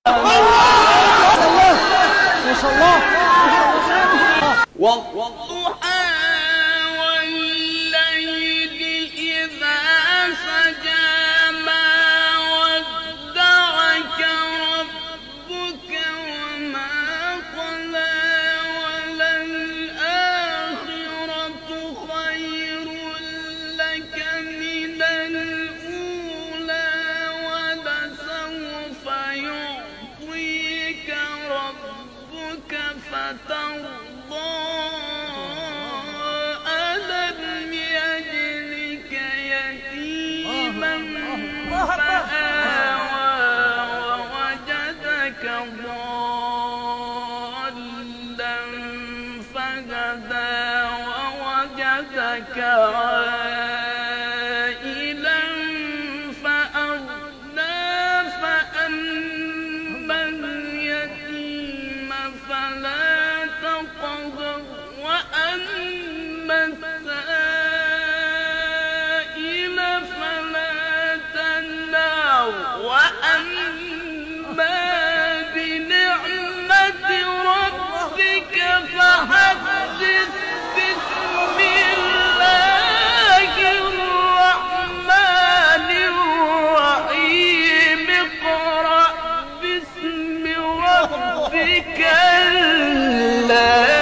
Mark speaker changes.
Speaker 1: ما شاء الله.
Speaker 2: والضحى والليل إذا سجى ما ودعك ربك وما قلى وللآخرة خير لك من الأولى ولسوف يعطيك ربك فترضى ألم يجدك يتيما فآوى ووجدك ضالا فهدى ووجدك عائلا فأغنى فأما اليتيم فلا تقهر وأما السائل فلا تنهر وأما بنعمة ربك فحدث بسم الله الرحمن الرحيم اقرأ باسم ربك الذي